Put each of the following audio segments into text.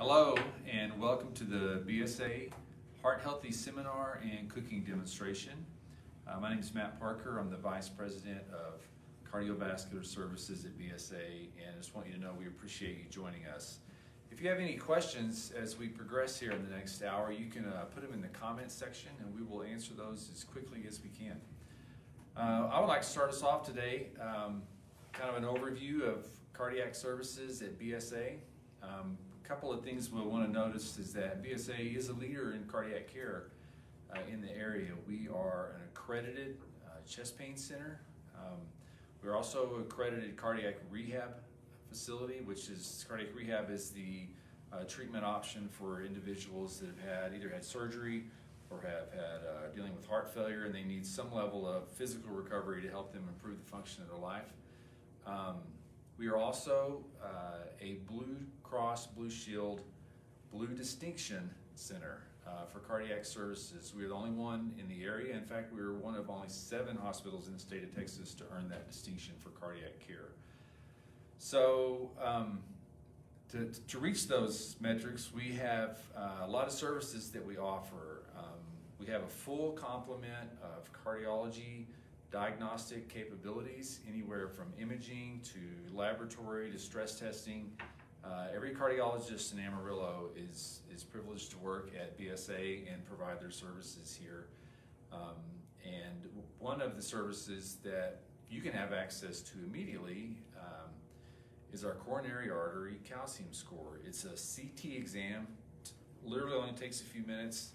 Hello and welcome to the BSA Heart Healthy Seminar and Cooking Demonstration. My name is Matt Parker. I'm the Vice President of Cardiovascular Services at BSA, and I just want you to know we appreciate you joining us. If you have any questions as we progress here in the next hour, you can put them in the comments section and we will answer those as quickly as we can. I would like to start us off today, kind of an overview of cardiac services at BSA. A couple of things we'll want to notice is that BSA is a leader in cardiac care in the area. We are an accredited chest pain center. We're also an accredited cardiac rehab facility, which is cardiac rehab is the treatment option for individuals that have either had surgery or have had dealing with heart failure, and they need some level of physical recovery to help them improve the function of their life. We are also a Blue Cross Blue Shield Blue Distinction Center for cardiac services. We're the only one in the area. In fact, we're one of only 7 hospitals in the state of Texas to earn that distinction for cardiac care. So to reach those metrics, we have a lot of services that we offer. We have a full complement of cardiology diagnostic capabilities, anywhere from imaging to laboratory to stress testing. Every cardiologist in Amarillo is privileged to work at BSA and provide their services here. And one of the services that you can have access to immediately is our coronary artery calcium score. It's a CT exam, literally only takes a few minutes.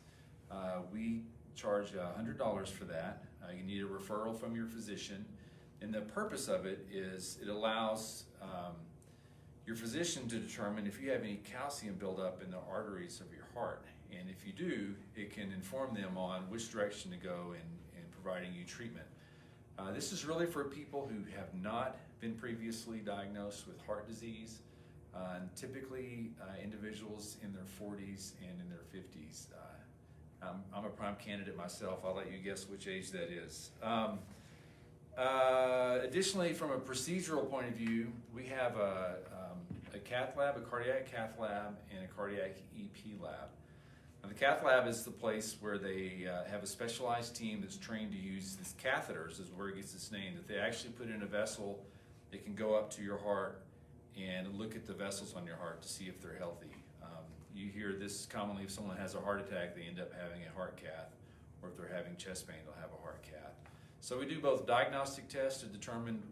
We charge $100 for that. You need a referral from your physician, and the purpose of it is it allows your physician to determine if you have any calcium buildup in the arteries of your heart, and if you do, it can inform them on which direction to go in providing you treatment. This is really for people who have not been previously diagnosed with heart disease, and typically individuals in their 40s and in their 50s. I'm a prime candidate myself. I'll let you guess which age that is. Additionally, from a procedural point of view, we have a cath lab, a cardiac cath lab, and a cardiac EP lab. Now, the cath lab is the place where they have a specialized team that's trained to use these catheters, is where it gets its name, that they actually put in a vessel that can go up to your heart and look at the vessels on your heart to see if they're healthy. You hear this commonly if someone has a heart attack, they end up having a heart cath, or if they're having chest pain, they'll have a heart cath. So we do both diagnostic tests to determine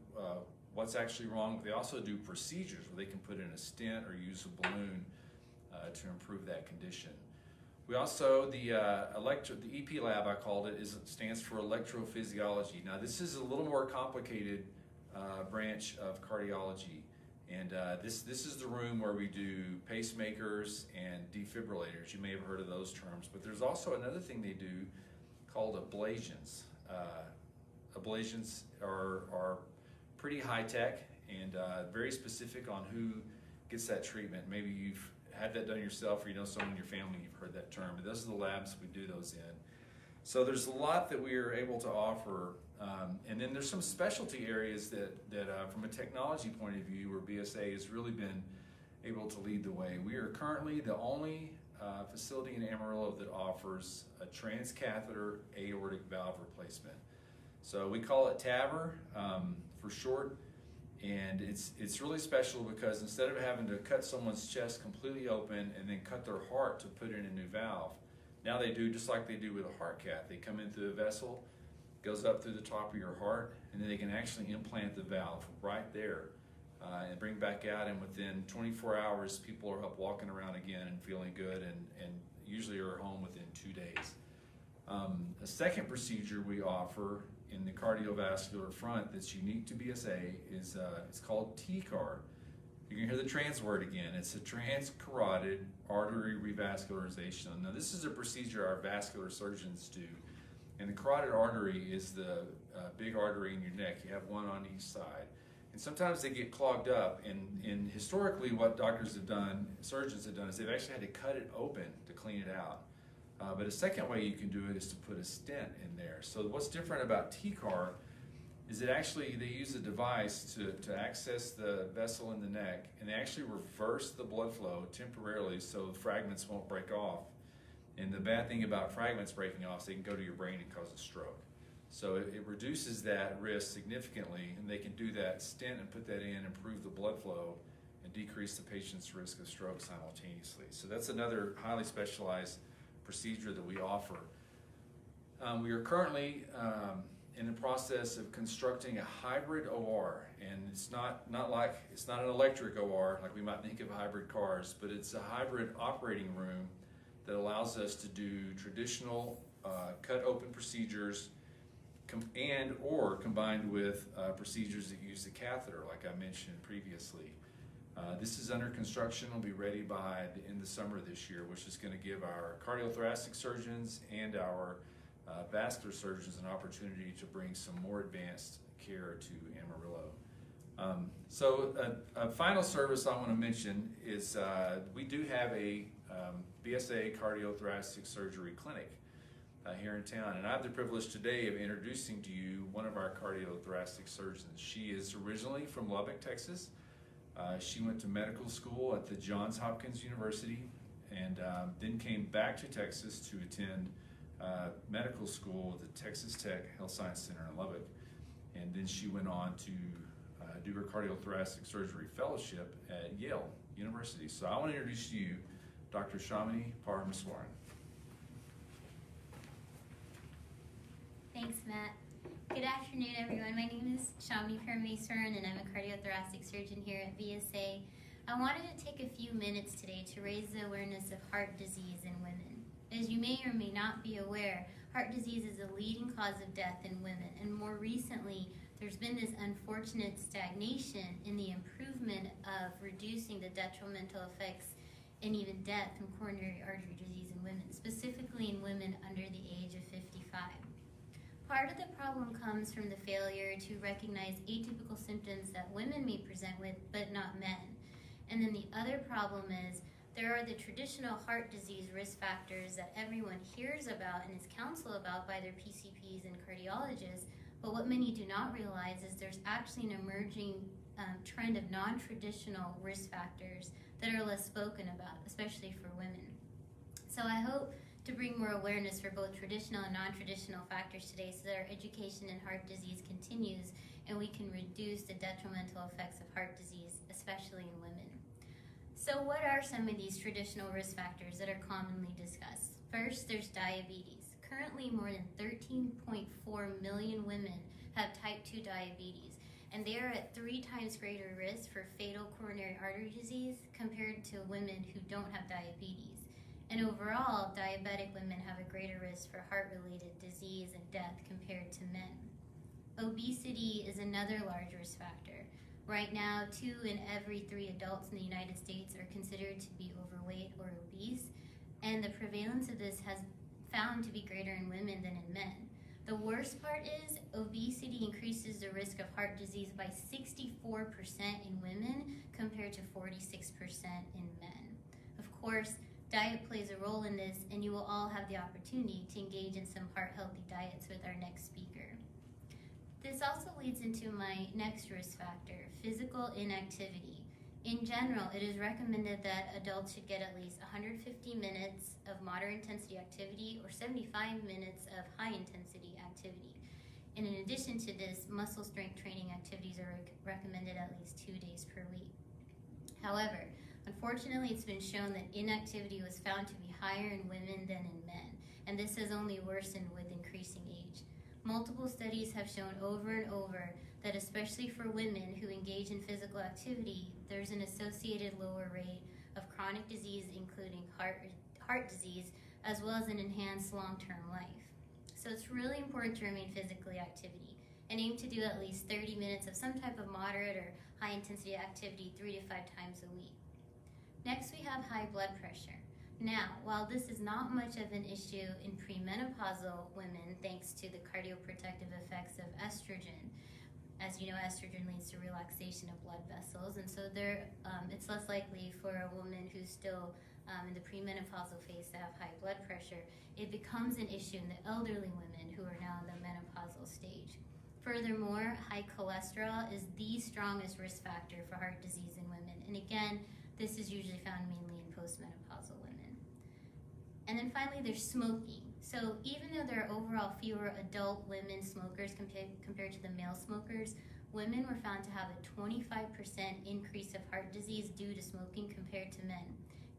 what's actually wrong. They also do procedures where they can put in a stent or use a balloon to improve that condition. We also, the EP lab, I called it, stands for Electrophysiology. Now this is a little more complicated branch of cardiology. And this is the room where we do pacemakers and defibrillators. You may have heard of those terms, but there's also another thing they do called ablations. Ablations are pretty high tech and very specific on who gets that treatment. Maybe you've had that done yourself, or you know someone in your family, you've heard that term. But those are the labs we do those in. So there's a lot that we are able to offer. And then there's some specialty areas that from a technology point of view, where BSA has really been able to lead the way. We are currently the only facility in Amarillo that offers a transcatheter aortic valve replacement. So we call it TAVR for short, and it's really special because instead of having to cut someone's chest completely open and then cut their heart to put in a new valve, now they do just like they do with a heart cath. They come in through the vessel, goes up through the top of your heart, and then they can actually implant the valve right there and bring back out, and within 24 hours people are up walking around again and feeling good, and usually are home within 2 days. A second procedure we offer in the cardiovascular front that's unique to BSA is it's called TCAR. You can hear the trans word again. It's a Trans-Carotid Artery Revascularization. Now this is a procedure our vascular surgeons do. And the carotid artery is the big artery in your neck. You have one on each side. And sometimes they get clogged up. And historically what doctors have done, surgeons have done, is they've actually had to cut it open to clean it out. But a second way you can do it is to put a stent in there. So what's different about TCAR is that actually they use a device to access the vessel in the neck, and they actually reverse the blood flow temporarily so fragments won't break off. And the bad thing about fragments breaking off is they can go to your brain and cause a stroke. So it reduces that risk significantly, and they can do that stent and put that in, improve the blood flow, and decrease the patient's risk of stroke simultaneously. So that's another highly specialized procedure that we offer. We are currently in the process of constructing a hybrid OR, and it's not an electric OR like we might think of hybrid cars, but it's a hybrid operating room that allows us to do traditional cut open procedures or combined with procedures that use the catheter, like I mentioned previously. This is under construction. Will be ready by the end of summer this year, which is going to give our cardiothoracic surgeons and our vascular surgeons an opportunity to bring some more advanced care to Amarillo. So a final service I want to mention is we do have a BSA Cardiothoracic Surgery clinic here in town, and I have the privilege today of introducing to you one of our cardiothoracic surgeons. She is originally from Lubbock, Texas. She went to medical school at the Johns Hopkins University, and then came back to Texas to attend medical school at the Texas Tech Health Science Center in Lubbock. And then she went on to do her cardiothoracic surgery fellowship at Yale University. So I want to introduce to you Dr. Shamini Parameswaran. Thanks, Matt. Good afternoon, everyone. My name is Shamini Parameswaran, and I'm a cardiothoracic surgeon here at BSA. I wanted to take a few minutes today to raise the awareness of heart disease in women. As you may or may not be aware, heart disease is a leading cause of death in women, and more recently, there's been this unfortunate stagnation in the improvement of reducing the detrimental effects and even death from coronary artery disease in women, specifically in women under the age of 55. Part of the problem comes from the failure to recognize atypical symptoms that women may present with, but not men. And then the other problem is there are the traditional heart disease risk factors that everyone hears about and is counseled about by their PCPs and cardiologists, but what many do not realize is there's actually an emerging trend of non-traditional risk factors that are less spoken about, especially for women. So I hope to bring more awareness for both traditional and non-traditional factors today so that our education in heart disease continues and we can reduce the detrimental effects of heart disease, especially in women. So what are some of these traditional risk factors that are commonly discussed? First, there's diabetes. Currently, more than 13.4 million women have type 2 diabetes, and they are at 3 times greater risk for fatal coronary artery disease compared to women who don't have diabetes. And overall, diabetic women have a greater risk for heart-related disease and death compared to men. Obesity is another large risk factor. Right now, 2 in every 3 adults in the United States are considered to be overweight or obese, and the prevalence of this has found to be greater in women than in men. The worst part is obesity increases the risk of heart disease by 64% in women compared to 46% in men. Of course, diet plays a role in this, and you will all have the opportunity to engage in some heart-healthy diets with our next speaker. This also leads into my next risk factor, physical inactivity. In general, it is recommended that adults should get at least 150 minutes of moderate intensity activity or 75 minutes of high intensity activity. And in addition to this, muscle strength training activities are recommended at least 2 days per week. However, unfortunately, it's been shown that inactivity was found to be higher in women than in men, and this has only worsened with increasing age. Multiple studies have shown over and over that especially for women who engage in physical activity, there's an associated lower rate of chronic disease, including heart disease, as well as an enhanced long-term life. So it's really important to remain physically activity and aim to do at least 30 minutes of some type of moderate or high-intensity activity 3 to 5 times a week. Next, we have high blood pressure. Now, while this is not much of an issue in premenopausal women, thanks to the cardioprotective effects of estrogen, as you know, estrogen leads to relaxation of blood vessels, and so it's less likely for a woman who's still in the premenopausal phase to have high blood pressure. It becomes an issue in the elderly women who are now in the menopausal stage. Furthermore, high cholesterol is the strongest risk factor for heart disease in women. And again, this is usually found mainly in postmenopausal women. And then finally, there's smoking. So even though there are overall fewer adult women smokers compared to the male smokers, women were found to have a 25% increase of heart disease due to smoking compared to men.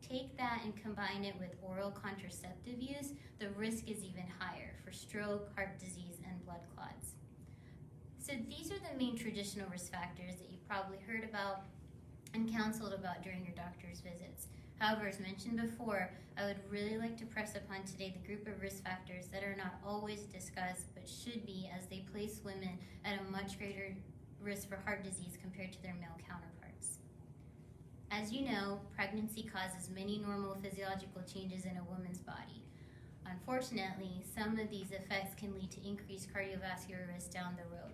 Take that and combine it with oral contraceptive use, the risk is even higher for stroke, heart disease, and blood clots. So these are the main traditional risk factors that you've probably heard about and counseled about during your doctor's visits. However, as mentioned before, I would really like to press upon today the group of risk factors that are not always discussed but should be, as they place women at a much greater risk for heart disease compared to their male counterparts. As you know, pregnancy causes many normal physiological changes in a woman's body. Unfortunately, some of these effects can lead to increased cardiovascular risk down the road.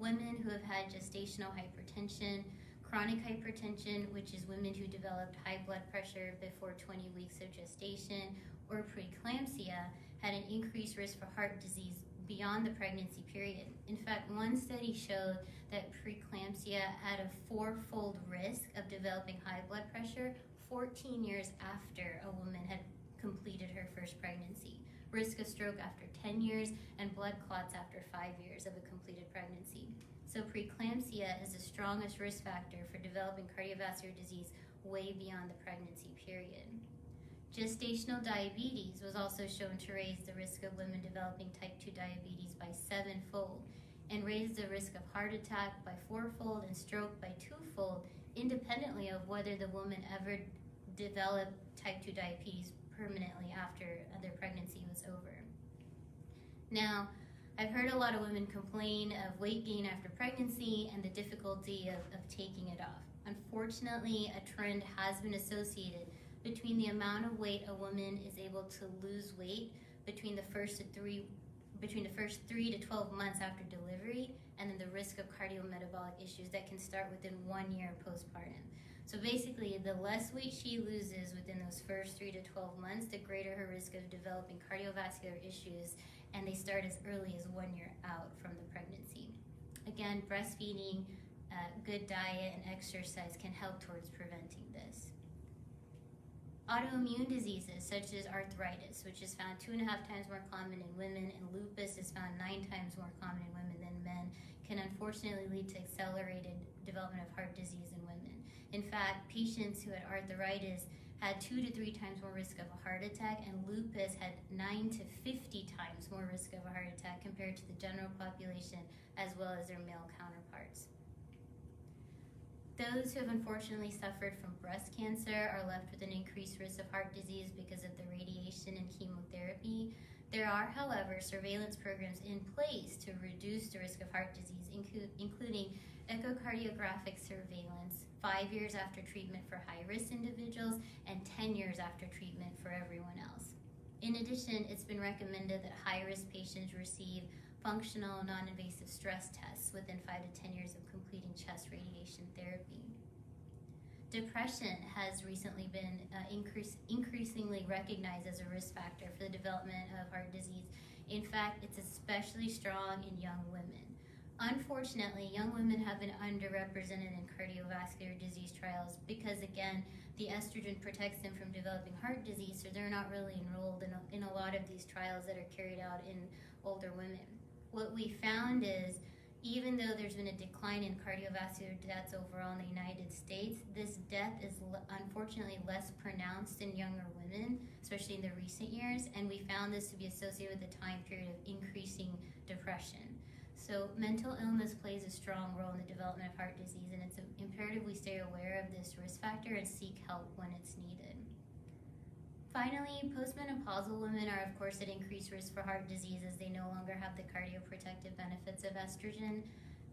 Women who have had gestational hypertension, chronic hypertension, which is women who developed high blood pressure before 20 weeks of gestation, or preeclampsia, had an increased risk for heart disease beyond the pregnancy period. In fact, one study showed that preeclampsia had a fourfold risk of developing high blood pressure 14 years after a woman had completed her first pregnancy. Risk of stroke after 10 years and blood clots after 5 years of a completed pregnancy. So preeclampsia is the strongest risk factor for developing cardiovascular disease way beyond the pregnancy period. Gestational diabetes was also shown to raise the risk of women developing type 2 diabetes by 7-fold and raise the risk of heart attack by 4-fold and stroke by 2-fold, independently of whether the woman ever developed type 2 diabetes permanently after their pregnancy was over. Now, I've heard a lot of women complain of weight gain after pregnancy and the difficulty of taking it off. Unfortunately, a trend has been associated between the amount of weight a woman is able to lose weight between the first 3 to 12 months after delivery, and then the risk of cardiometabolic issues that can start within 1 year postpartum. So basically, the less weight she loses within those first 3 to 12 months, the greater her risk of developing cardiovascular issues, and they start as early as 1 year out from the pregnancy. Again, breastfeeding, good diet, and exercise can help towards preventing this. Autoimmune diseases such as arthritis, which is found 2.5 times more common in women, and lupus is found 9 times more common in women than men, can unfortunately lead to accelerated development of heart disease in women. In fact, patients who had arthritis had 2 to 3 times more risk of a heart attack, and lupus had 9 to 50 times more risk of a heart attack compared to the general population, as well as their male counterparts. Those who have unfortunately suffered from breast cancer are left with an increased risk of heart disease because of the radiation and chemotherapy. There are, however, surveillance programs in place to reduce the risk of heart disease, including echocardiographic surveillance 5 years after treatment for high-risk individuals and 10 years after treatment for everyone else. In addition, it's been recommended that high-risk patients receive functional non-invasive stress tests within 5 to 10 years of completing chest radiation therapy. Depression has recently been increasingly recognized as a risk factor for the development of heart disease. In fact, it's especially strong in young women. Unfortunately, young women have been underrepresented in cardiovascular disease trials because, again, the estrogen protects them from developing heart disease, so they're not really enrolled in a lot of these trials that are carried out in older women. What we found is, even though there's been a decline in cardiovascular deaths overall in the United States, this death is unfortunately less pronounced in younger women, especially in the recent years, and we found this to be associated with a time period of increasing depression. So mental illness plays a strong role in the development of heart disease, and it's imperative we stay aware of this risk factor and seek help when it's needed. Finally, postmenopausal women are, of course, at increased risk for heart disease as they no longer have the cardioprotective benefits of estrogen.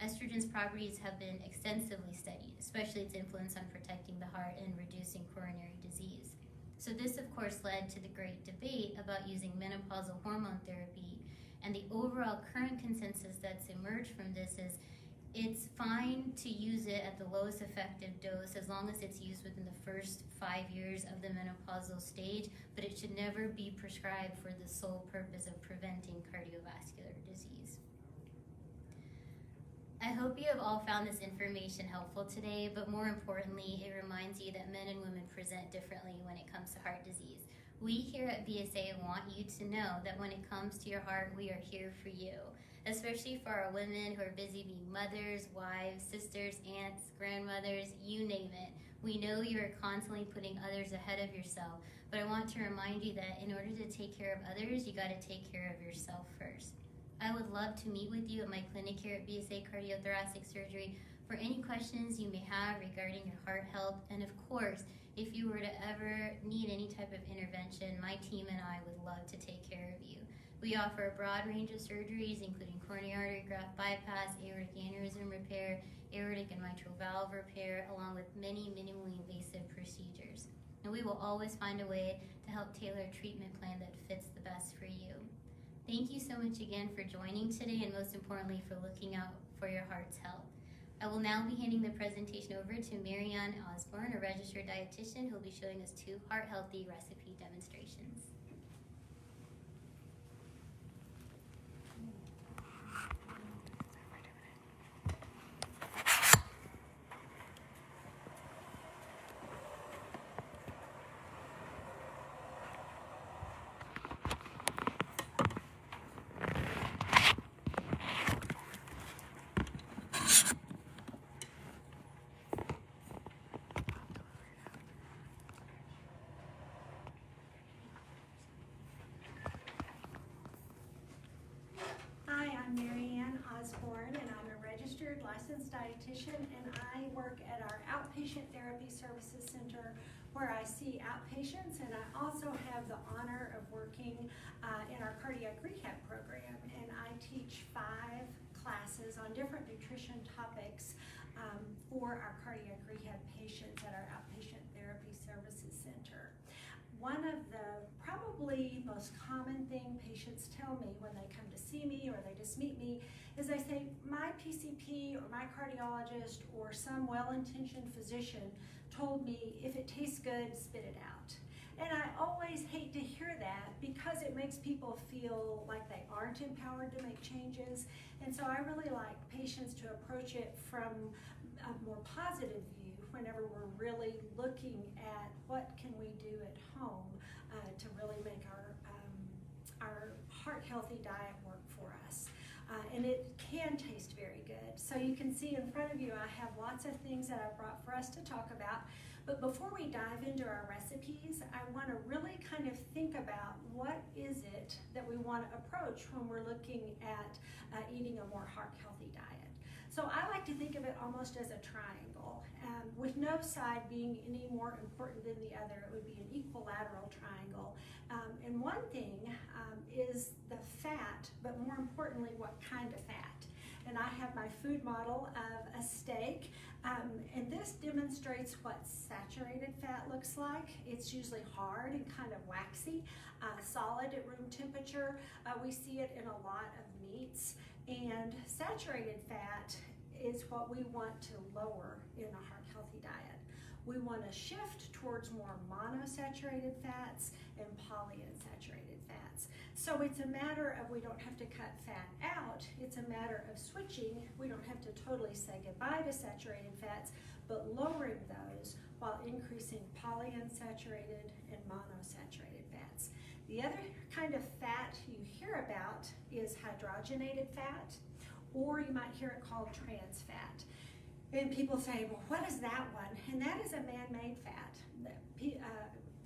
Estrogen's properties have been extensively studied, especially its influence on protecting the heart and reducing coronary disease. So this, of course, led to the great debate about using menopausal hormone therapy, and the overall current consensus that's emerged from this is it's fine to use it at the lowest effective dose as long as it's used within the first 5 years of the menopausal stage, but it should never be prescribed for the sole purpose of preventing cardiovascular disease. I hope you have all found this information helpful today, but more importantly, it reminds you that men and women present differently when it comes to heart disease. We here at BSA want you to know that when it comes to your heart, we are here for you, especially for our women who are busy being mothers, wives, sisters, aunts, grandmothers, you name it. We know you are constantly putting others ahead of yourself, but I want to remind you that in order to take care of others, you got to take care of yourself first. I would love to meet with you at my clinic here at BSA Cardiothoracic Surgery for any questions you may have regarding your heart health. And of course, if you were to ever need any type of intervention, my team and I would love to take care of you. We offer a broad range of surgeries, including coronary artery graft bypass, aortic aneurysm repair, aortic and mitral valve repair, along with many minimally invasive procedures. And we will always find a way to help tailor a treatment plan that fits the best for you. Thank you so much again for joining today, and most importantly for looking out for your heart's health. I will now be handing the presentation over to Ann Osborn, a registered dietitian, who will be showing us 2 heart-healthy recipe demonstrations. I'm Ann Osborn, and I'm a registered licensed dietitian, and I work at our Outpatient Therapy Services Center where I see outpatients, and I also have the honor of working in our cardiac rehab program, and I teach 5 classes on different nutrition topics for our cardiac rehab patients at our Outpatient Therapy Services Center. One of the probably most common thing patients tell me when they come to see me or they just meet me is they say, my PCP or my cardiologist or some well-intentioned physician told me if it tastes good, spit it out. And I always hate to hear that because it makes people feel like they aren't empowered to make changes. And so I really like patients to approach it from a more positive view whenever we're really looking at what can we do at home to really make our heart healthy diet work for us. And it can taste very good. So you can see in front of you I have lots of things that I brought for us to talk about. But before we dive into our recipes, I want to really kind of think about what is it that we want to approach when we're looking at eating a more heart healthy diet. So I like to think of it almost as a triangle, with no side being any more important than the other. It would be an equilateral triangle. And one thing is the fat, but more importantly, what kind of fat. And I have my food model of a steak, and this demonstrates what saturated fat looks like. It's usually hard and kind of waxy, solid at room temperature. We see it in a lot of meats. And saturated fat is what we want to lower in a heart healthy diet. We want to shift towards more monosaturated fats and polyunsaturated fats. So it's a matter of we don't have to cut fat out, it's a matter of switching. We don't have to totally say goodbye to saturated fats, but lowering those while increasing polyunsaturated and monosaturated fats. The other kind of fat you hear about is hydrogenated fat, or you might hear it called trans fat. And people say, well, what is that one? And that is a man-made fat.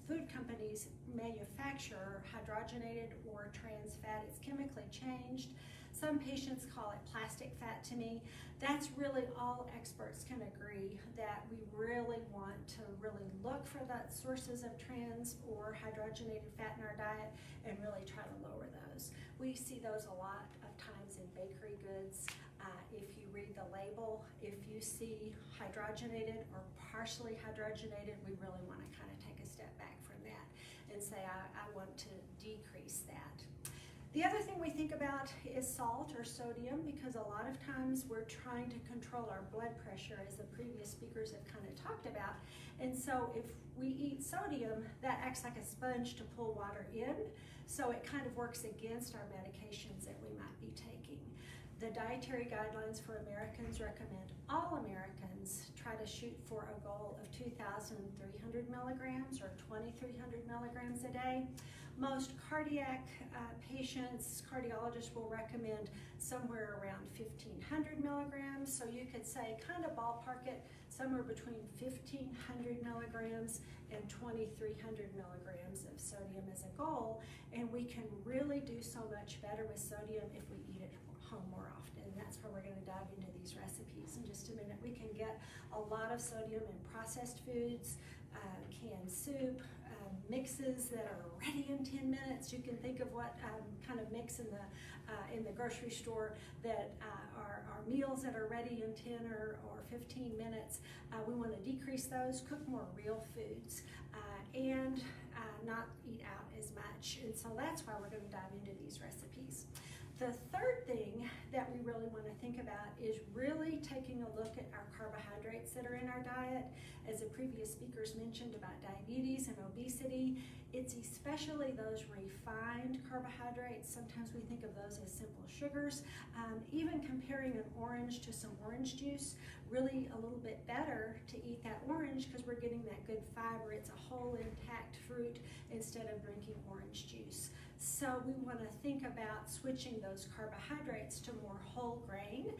Food companies manufacture hydrogenated or trans fat. It's chemically changed. Some patients call it plastic fat to me. That's really all experts can agree that we really want to really look for the sources of trans or hydrogenated fat in our diet and really try to lower those. We see those a lot of times in bakery goods. If you read the label, if you see hydrogenated or partially hydrogenated, we really want to kind of take a step back from that and say, I want to decrease that. The other thing we think about is salt or sodium, because a lot of times we're trying to control our blood pressure, as the previous speakers have kind of talked about. And so if we eat sodium, that acts like a sponge to pull water in, so it kind of works against our medications that we might be taking. The dietary guidelines for Americans recommend all Americans try to shoot for a goal of 2,300 milligrams or 2,300 milligrams a day. Most cardiac patients, cardiologists will recommend somewhere around 1,500 milligrams. So you could say, kind of ballpark it, somewhere between 1,500 milligrams and 2,300 milligrams of sodium as a goal. And we can really do so much better with sodium if we eat it home more often. And that's where we're going to dive into these recipes in just a minute. We can get a lot of sodium in processed foods, canned soup, mixes that are ready in 10 minutes. You can think of what kind of mix in the grocery store that are meals that are ready in 10 or 15 minutes. We want to decrease those, cook more real foods, and not eat out as much. And so that's why we're going to dive into these recipes. The third thing that we really want to think about is really taking a look at our carbohydrates that are in our diet. As the previous speakers mentioned about diabetes and obesity, it's especially those refined carbohydrates. Sometimes we think of those as simple sugars. Even comparing an orange to some orange juice, really a little bit better to eat that orange because we're getting that good fiber. It's a whole intact fruit instead of drinking orange juice. So we want to think about switching those carbohydrates to more whole grain.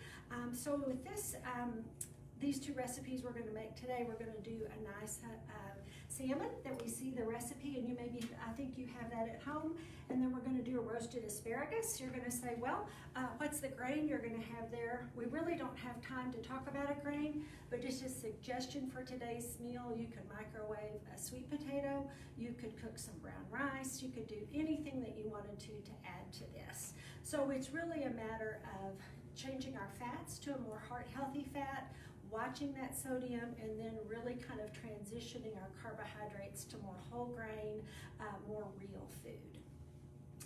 So with this, these two recipes we're going to make today, we're going to do a nice salmon that we see the recipe, and I think you have that at home. And then we're going to do a roasted asparagus. You're going to say, well, what's the grain you're going to have there? We really don't have time to talk about a grain, but just a suggestion for today's meal, you could microwave a sweet potato, you could cook some brown rice, you could do anything that you wanted to add to this. So it's really a matter of changing our fats to a more heart-healthy fat, watching that sodium, and then really kind of transitioning our carbohydrates to more whole grain, more real food.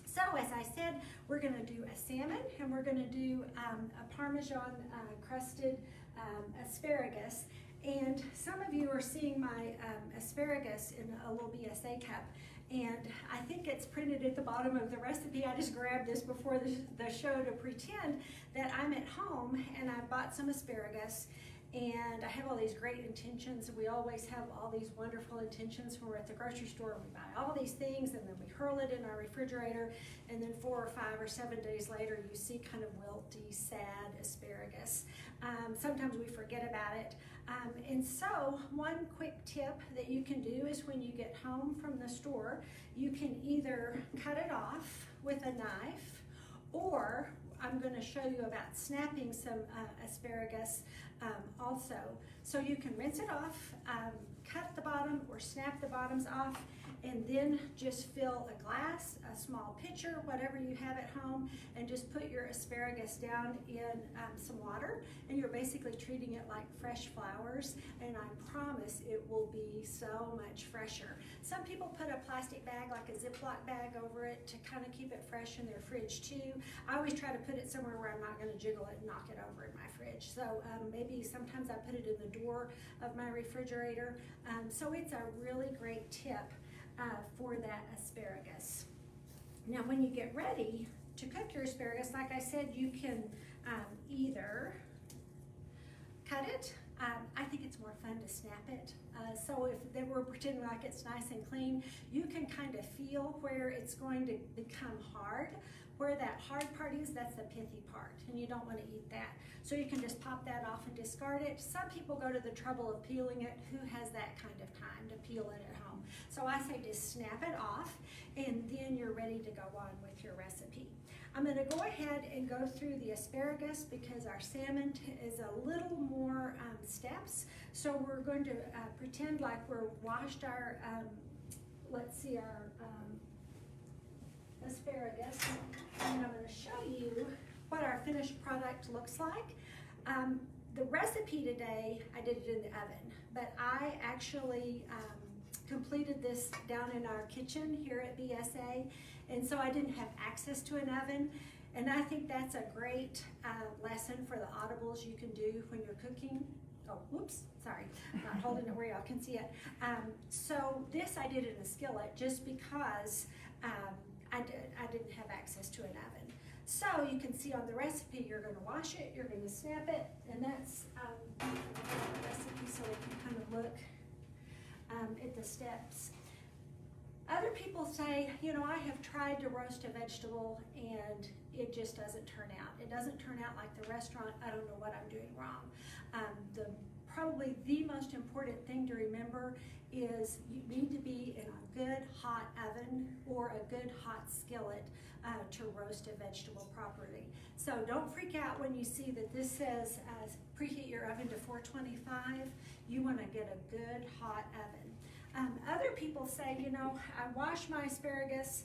So as I said, we're going to do a salmon, and we're going to do a Parmesan crusted asparagus. And some of you are seeing my asparagus in a little BSA cup, and I think it's printed at the bottom of the recipe. I just grabbed this before the show to pretend that I'm at home and I bought some asparagus. And I have all these great intentions. We always have all these wonderful intentions when we're at the grocery store. We buy all these things and then we hurl it in our refrigerator, and then 4 or 5 or 7 days later you see kind of wilty, sad asparagus. Sometimes we forget about it. And so one quick tip that you can do is when you get home from the store, you can either cut it off with a knife, or I'm going to show you about snapping some asparagus also. So you can rinse it off, cut the bottom or snap the bottoms off, and then just fill a glass, a small pitcher, whatever you have at home, and just put your asparagus down in some water, and you're basically treating it like fresh flowers, and I promise it will be so much fresher. Some people put a plastic bag, like a Ziploc bag, over it to kind of keep it fresh in their fridge too. I always try to put it somewhere where I'm not going to jiggle it and knock it over in my fridge. So maybe sometimes I put it in the door of my refrigerator. So it's a really great tip for that asparagus. Now when you get ready to cook your asparagus, like I said, you can either cut it. I think it's more fun to snap it. So if they were pretending like it's nice and clean, you can kind of feel where it's going to become hard. Where that hard part is, that's the pithy part, and you don't want to eat that. So you can just pop that off and discard it. Some people go to the trouble of peeling it. Who has that kind of time to peel it at home? So I say just snap it off, and then you're ready to go on with your recipe. I'm going to go ahead and go through the asparagus because our salmon is a little more steps. So we're going to pretend like we're washed our, let's see, our asparagus, and I'm going to show you what our finished product looks like. The recipe today, I did it in the oven, but I actually completed this down in our kitchen here at BSA, and so I didn't have access to an oven, and I think that's a great lesson for the audibles you can do when you're cooking. Oh, whoops, sorry, I'm not holding it where y'all can see it. So this I did in a skillet just because I didn't have access to an oven. So you can see on the recipe, you're gonna wash it, you're gonna snap it, and that's the recipe, so we can kind of look at the steps. Other people say, you know, I have tried to roast a vegetable and it just doesn't turn out. It doesn't turn out like the restaurant. I don't know what I'm doing wrong. Probably the most important thing to remember is you need to be in a good hot oven or a good hot skillet to roast a vegetable properly. So don't freak out when you see that this says preheat your oven to 425. You want to get a good hot oven. Other people say, you know, I wash my asparagus,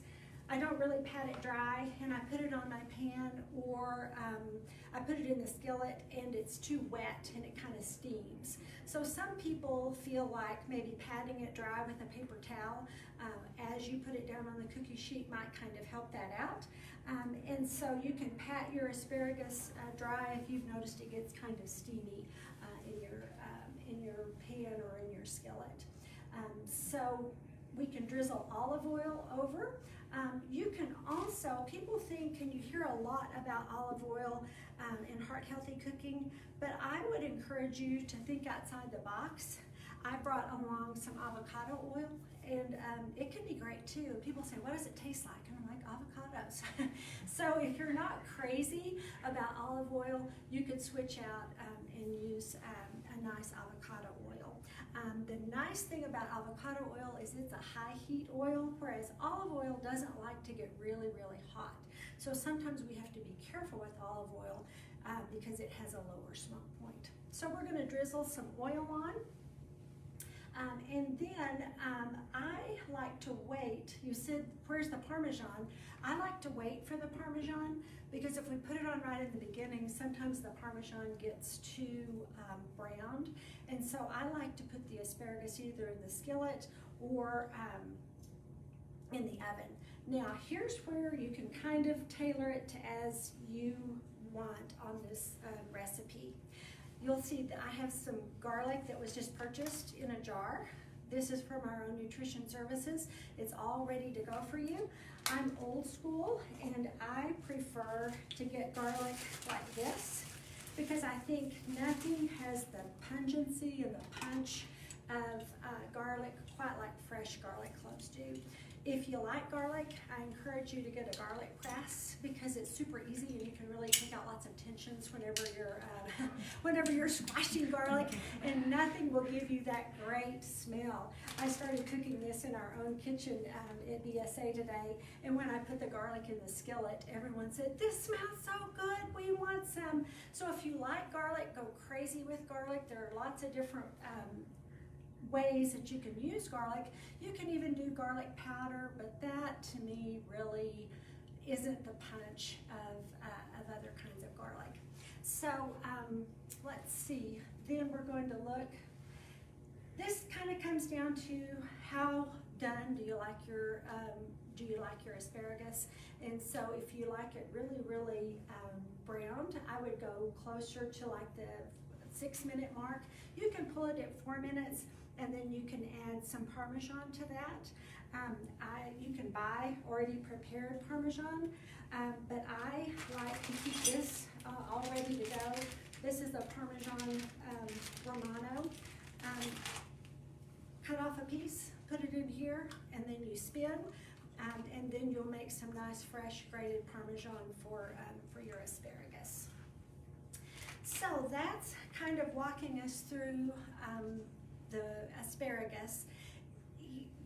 I don't really pat it dry, and I put it on my pan, or I put it in the skillet and it's too wet and it kind of steams. So some people feel like maybe patting it dry with a paper towel as you put it down on the cookie sheet might kind of help that out. And so you can pat your asparagus dry if you've noticed it gets kind of steamy in your pan or in your skillet. So we can drizzle olive oil over. You can also, people think, and you hear a lot about olive oil in heart-healthy cooking, but I would encourage you to think outside the box. I brought along some avocado oil, and it can be great too. People say, what does it taste like? And I'm like, avocados. So if you're not crazy about olive oil, you could switch out and use a nice avocado oil. The nice thing about avocado oil is it's a high heat oil, whereas olive oil doesn't like to get really, really hot. So sometimes we have to be careful with olive oil because it has a lower smoke point. So we're going to drizzle some oil on. And then I like to wait. You said, where's the Parmesan? I like to wait for the Parmesan because if we put it on right in the beginning, sometimes the Parmesan gets too browned. And so I like to put the asparagus either in the skillet or in the oven. Now here's where you can kind of tailor it to as you want on this recipe. You'll see that I have some garlic that was just purchased in a jar. This is from our own nutrition services. It's all ready to go for you. I'm old school and I prefer to get garlic like this because I think nothing has the pungency and the punch of garlic quite like fresh garlic cloves do. If you like garlic, I encourage you to get a garlic press because it's super easy and you can really take out lots of tensions whenever you're squashing garlic, and nothing will give you that great smell. I started cooking this in our own kitchen at BSA today, and when I put the garlic in the skillet, everyone said, "This smells so good, we want some." So if you like garlic, go crazy with garlic. There are lots of different ways that you can use garlic. You can even do garlic powder, but that to me really isn't the punch of other kinds of garlic. So let's see, then we're going to look. This kind of comes down to how done do you like your asparagus. And so if you like it really, really browned, I would go closer to like the 6-minute mark. You can pull it at 4 minutes, and then you can add some Parmesan to that. You can buy already prepared Parmesan, but I like to keep this all ready to go. This is a Parmesan Romano. Cut off a piece, put it in here, and then you spin, and then you'll make some nice fresh grated Parmesan for your asparagus. So that's kind of walking us through the asparagus.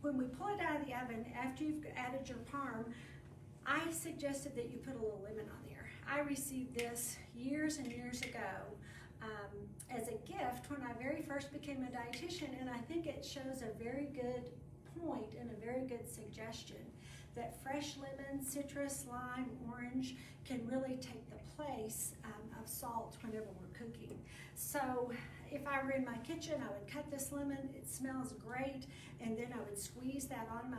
When we pull it out of the oven, after you've added your parm, I suggested that you put a little lemon on there. I received this years and years ago as a gift when I very first became a dietitian, and I think it shows a very good point and a very good suggestion that fresh lemon, citrus, lime, orange can really take the place of salt whenever we're cooking. So if I were in my kitchen, I would cut this lemon, it smells great, and then I would squeeze that on my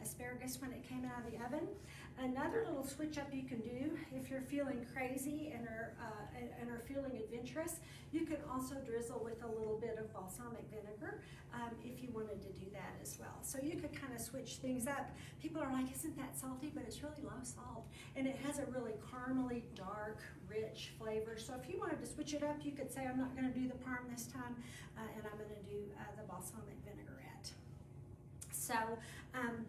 asparagus when it came out of the oven. Another little switch up you can do if you're feeling crazy and are feeling adventurous, you can also drizzle with a little bit of balsamic vinegar if you wanted to do that as well. So you could kind of switch things up. People are like, isn't that salty? But it's really low salt. And it has a really caramely, dark, rich flavor. So if you wanted to switch it up, you could say, I'm not going to do the parm this time, and I'm going to do the balsamic vinaigrette. So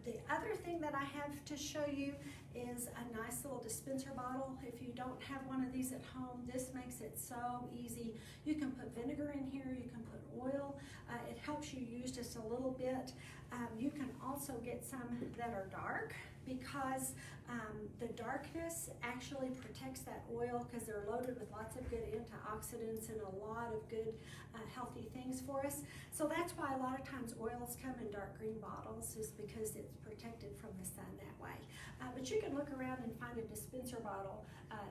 the other thing that I have to show you is a nice little dispenser bottle. If you don't have one of these at home, this makes it so easy. You can put vinegar in here, you can put oil. It helps you use just a little bit. You can also get some that are dark, because the darkness actually protects that oil, because they're loaded with lots of good antioxidants and a lot of good healthy things for us. So that's why a lot of times oils come in dark green bottles, is because it's protected from the sun that way. But you can look around and find a dispenser bottle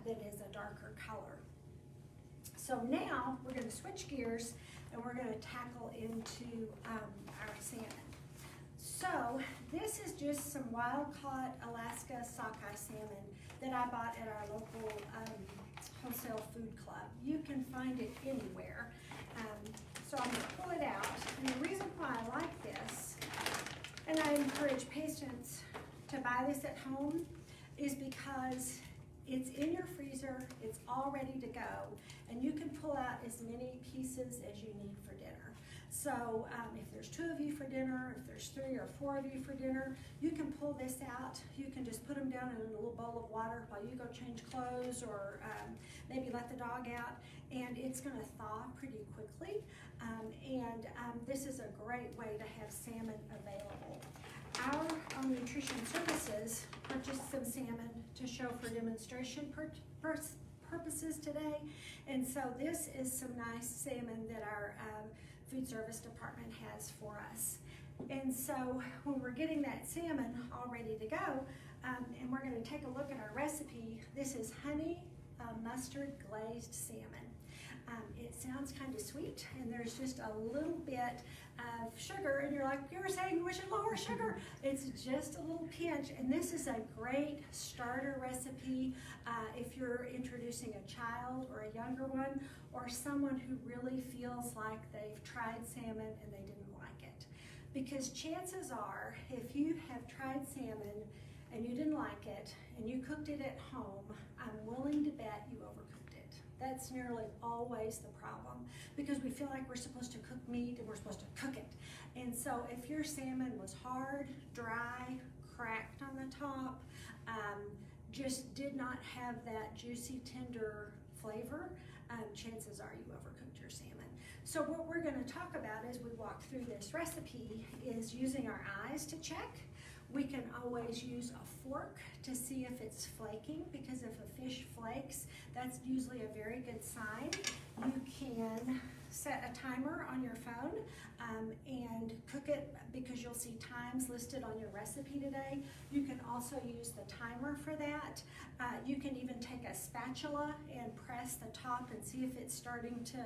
that is a darker color. So now we're going to switch gears and we're going to tackle into our salmon. So this is just some wild-caught Alaska sockeye salmon that I bought at our local wholesale food club. You can find it anywhere. So I'm going to pull it out. And the reason why I like this, and I encourage patients to buy this at home, is because it's in your freezer, it's all ready to go, and you can pull out as many pieces as you need for dinner. So if there's 2 of you for dinner, if there's 3 or 4 of you for dinner, you can pull this out. You can just put them down in a little bowl of water while you go change clothes, or maybe let the dog out, and it's going to thaw pretty quickly. This is a great way to have salmon available. Our nutrition services purchased some salmon to show for demonstration purposes today, and so this is some nice salmon that our food service department has for us. And so when we're getting that salmon all ready to go, and we're going to take a look at our recipe. This is honey mustard glazed salmon. It sounds kind of sweet, and there's just a little bit of sugar, and you're like, you were saying we should lower sugar. It's just a little pinch, and this is a great starter recipe if you're introducing a child or a younger one, or someone who really feels like they've tried salmon and they didn't like it. Because chances are, if you have tried salmon and you didn't like it, and you cooked it at home, I'm willing to bet you overcooked it. That's nearly always the problem, because we feel like we're supposed to cook meat and we're supposed to cook it. And so if your salmon was hard, dry, cracked on the top, just did not have that juicy, tender flavor, chances are you overcooked your salmon. So what we're going to talk about as we walk through this recipe is using our eyes to check. We can always use a fork to see if it's flaking, because if a fish flakes, that's usually a very good sign. You can set a timer on your phone and cook it, because you'll see times listed on your recipe today. You can also use the timer for that. You can even take a spatula and press the top and see if it's starting to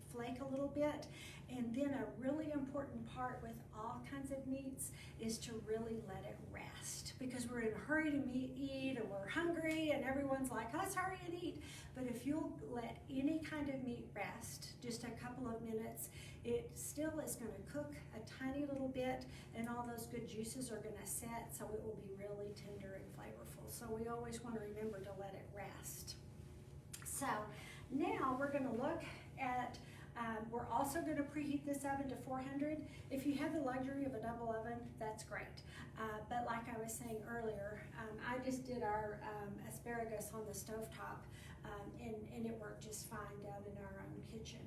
flake a little bit. And then a really important part with all kinds of meats is to really let it rest, because we're in a hurry to eat, and we're hungry, and everyone's like, let's hurry and eat. But if you'll let any kind of meat rest just a couple of minutes, it still is going to cook a tiny little bit, and all those good juices are going to set, so it will be really tender and flavorful. So we always want to remember to let it rest. So now we're going to look at we're also going to preheat this oven to 400. If you have the luxury of a double oven, that's great. But like I was saying earlier, I just did our asparagus on the stovetop, and it worked just fine down in our own kitchen.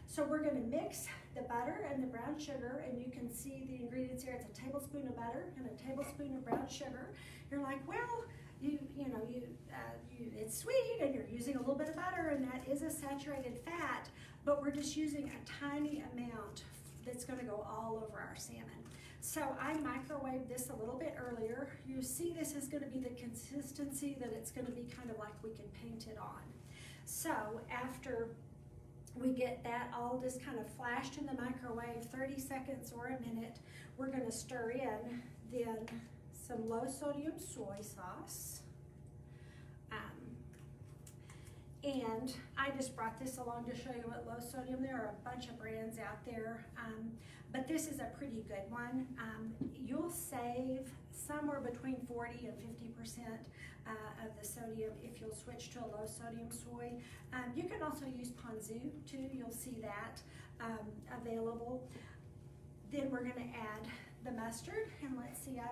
So we're going to mix the butter and the brown sugar, and you can see the ingredients here. It's a tablespoon of butter and a tablespoon of brown sugar. You're like, well, it's sweet, and you're using a little bit of butter, and that is a saturated fat, but we're just using a tiny amount that's going to go all over our salmon. So I microwaved this a little bit earlier. You see this is going to be the consistency that it's going to be kind of like we can paint it on. So after we get that all just kind of flashed in the microwave, 30 seconds or a minute, we're going to stir in then some low sodium soy sauce. And I just brought this along to show you what low sodium. There are a bunch of brands out there, but this is a pretty good one. You'll save somewhere between 40 and 50% of the sodium if you'll switch to a low sodium soy. You can also use ponzu too. You'll see that available. Then we're going to add the mustard, and let's see. I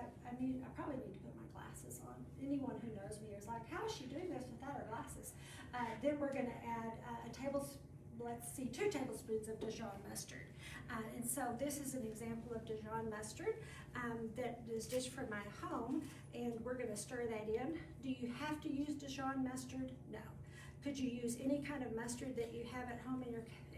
probably need to put my glasses on. Anyone who knows me is like, how is she doing this without her glasses? Then we're going to add let's see, 2 tablespoons of Dijon mustard. And so this is an example of Dijon mustard that is just from my home, and we're going to stir that in. Do you have to use Dijon mustard? No. Could you use any kind of mustard that you have at home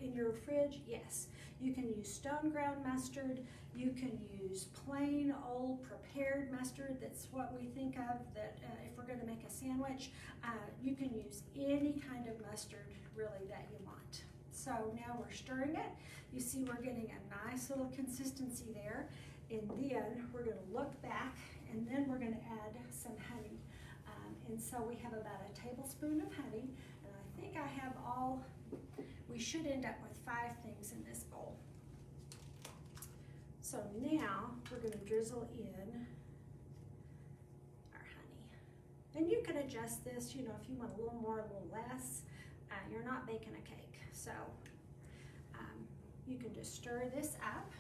in your fridge? Yes. You can use stone ground mustard. You can use plain old prepared mustard. That's what we think of that if we're going to make a sandwich. You can use any kind of mustard really that you want. So now we're stirring it. You see we're getting a nice little consistency there. And then we're going to look back, and then we're going to add some honey. And so we have about a tablespoon of honey, and I think I have we should end up with 5 things in this bowl. So now we're going to drizzle in our honey. And you can adjust this, if you want a little more, a little less. You're not baking a cake. So you can just stir this up.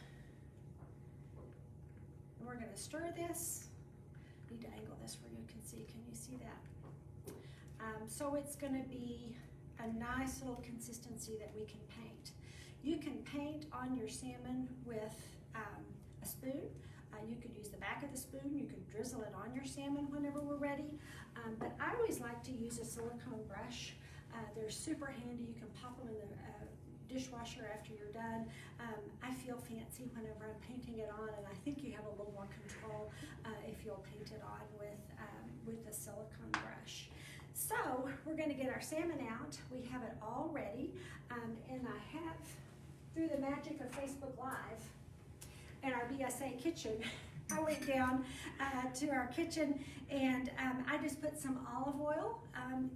And we're going to stir this. I need to angle this where you can see. Can you see that? So it's going to be a nice little consistency that we can paint. You can paint on your salmon with a spoon. You could use the back of the spoon. You could drizzle it on your salmon whenever we're ready. But I always like to use a silicone brush. They're super handy. You can pop them in the dishwasher after you're done. I feel fancy whenever I'm painting it on, and I think you have a little more control if you'll paint it on with a silicone brush. So we're going to get our salmon out. We have it all ready, and I have, through the magic of Facebook Live and our BSA kitchen, I went down to our kitchen, and I just put some olive oil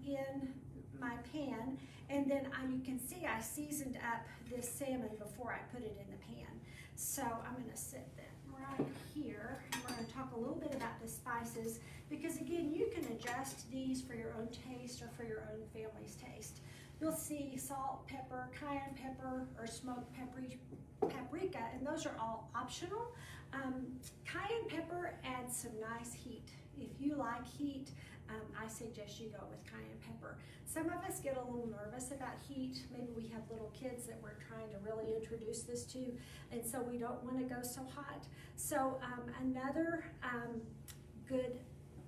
in my pan, and then you can see I seasoned up this salmon before I put it in the pan. So I'm going to sit that right here, and we're going to talk a little bit about the spices, because again, you can adjust these for your own taste or for your own family's taste. You'll see salt, pepper, cayenne pepper, or smoked paprika, and those are all optional. Cayenne pepper adds some nice heat. If you like heat, I suggest you go with cayenne pepper. Some of us get a little nervous about heat. Maybe we have little kids that we're trying to really introduce this to, and so we don't want to go so hot. So another good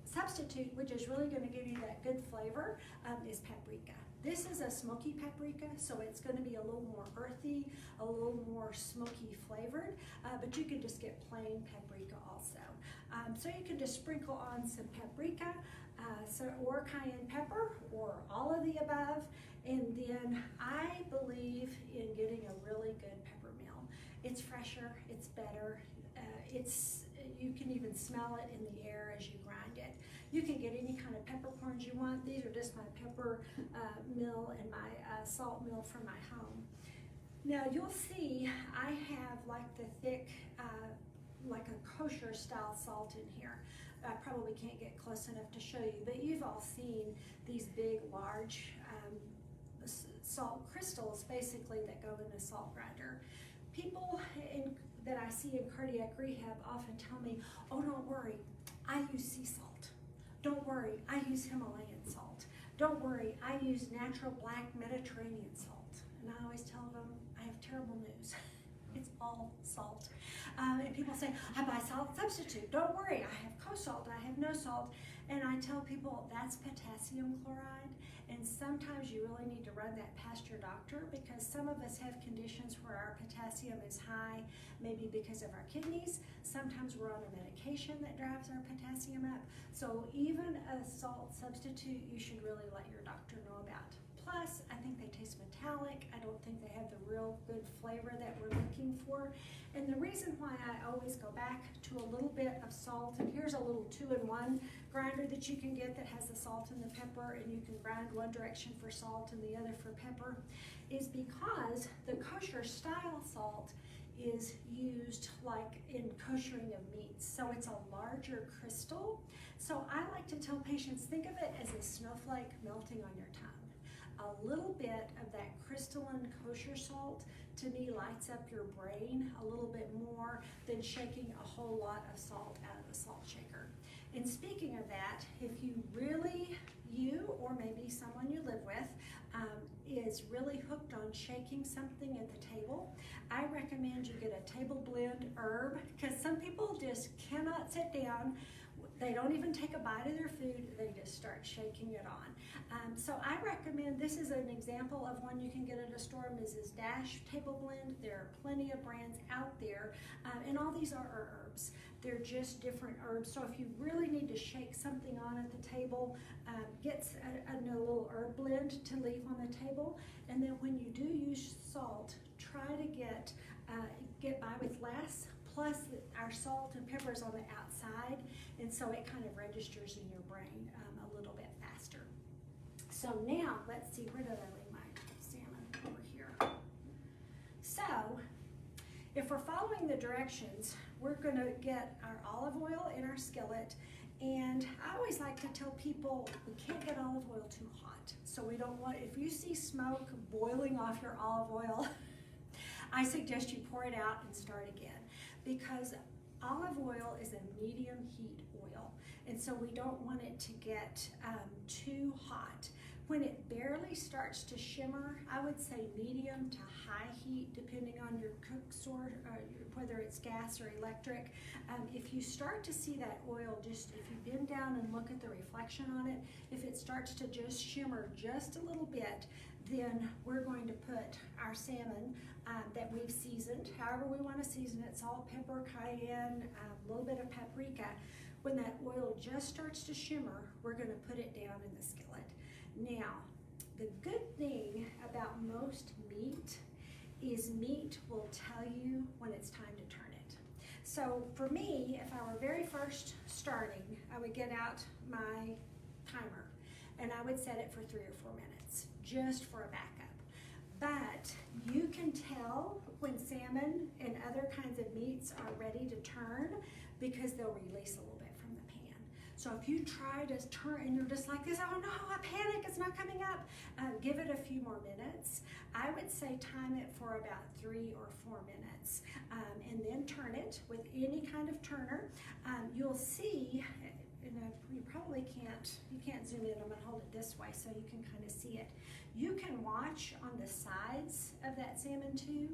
substitute, which is really going to give you that good flavor, is paprika. This is a smoky paprika, so it's going to be a little more earthy, a little more smoky flavored, but you can just get plain paprika also. So you can just sprinkle on some paprika, or cayenne pepper, or all of the above, and then I believe in getting a really good pepper mill. It's fresher, it's better, you can even smell it in the air as you grind it. You can get any kind of peppercorns you want. These are just my pepper mill and my salt mill from my home. Now you'll see I have like the thick, like a kosher style salt in here. I probably can't get close enough to show you, but you've all seen these big, large salt crystals basically that go in a salt grinder. People that I see in cardiac rehab often tell me, oh, don't worry, I use sea salt. Don't worry, I use Himalayan salt. Don't worry, I use natural black Mediterranean salt. And I always tell them, I have terrible news. It's all salt. And people say, I buy salt substitute. Don't worry, I have co-salt, I have no salt. And I tell people that's potassium chloride. And sometimes you really need to run that past your doctor, because some of us have conditions where our potassium is high, maybe because of our kidneys. Sometimes we're on a medication that drives our potassium up. So even a salt substitute, you should really let your doctor know about. Plus, I think they taste metallic. I don't think they have the real good flavor that we're looking for. And the reason why I always go back to a little bit of salt, and here's a little 2-in-1 grinder that you can get that has the salt and the pepper, and you can grind one direction for salt and the other for pepper, is because the kosher style salt is used like in koshering of meats. So it's a larger crystal. So I like to tell patients, think of it as a snowflake melting on your tongue. A little bit of that crystalline kosher salt to me lights up your brain a little bit more than shaking a whole lot of salt out of a salt shaker. And speaking of that, if you or maybe someone you live with is really hooked on shaking something at the table, I recommend you get a table blend herb, because some people just cannot sit down. They don't even take a bite of their food, they just start shaking it on. So I recommend, this is an example of one you can get at a store, Mrs. Dash Table Blend. There are plenty of brands out there, and all these are herbs. They're just different herbs. So if you really need to shake something on at the table, get a little herb blend to leave on the table. And then when you do use salt, try to get by with less. Plus, our salt and pepper is on the outside, and so it kind of registers in your brain a little bit faster. So now, let's see, where did I leave my salmon? Over here. So, if we're following the directions, we're gonna get our olive oil in our skillet, and I always like to tell people we can't get olive oil too hot. So we don't want, if you see smoke boiling off your olive oil, I suggest you pour it out and start again, because olive oil is a medium heat oil, and so we don't want it to get too hot. When it barely starts to shimmer, I would say medium to high heat, depending on your cook sort, whether it's gas or electric. If you start to see that oil, just if you bend down and look at the reflection on it, if it starts to just shimmer just a little bit, then we're going to put our salmon that we've seasoned, however we want to season it, salt, pepper, cayenne, a little bit of paprika. When that oil just starts to shimmer, we're going to put it down in the skillet. Now, the good thing about most meat is meat will tell you when it's time to turn it. So for me, if I were very first starting, I would get out my timer and I would set it for 3 or 4 minutes, just for a backup. But you can tell when salmon and other kinds of meats are ready to turn because they'll release a little bit from the pan. So if you try to turn and you're just like this, oh no, I panic, it's not coming up, give it a few more minutes. I would say time it for about 3 or 4 minutes, and then turn it with any kind of turner. You'll see, and you probably can't zoom in, I'm gonna hold it this way so you can kind of see it. You can watch on the sides of that salmon too,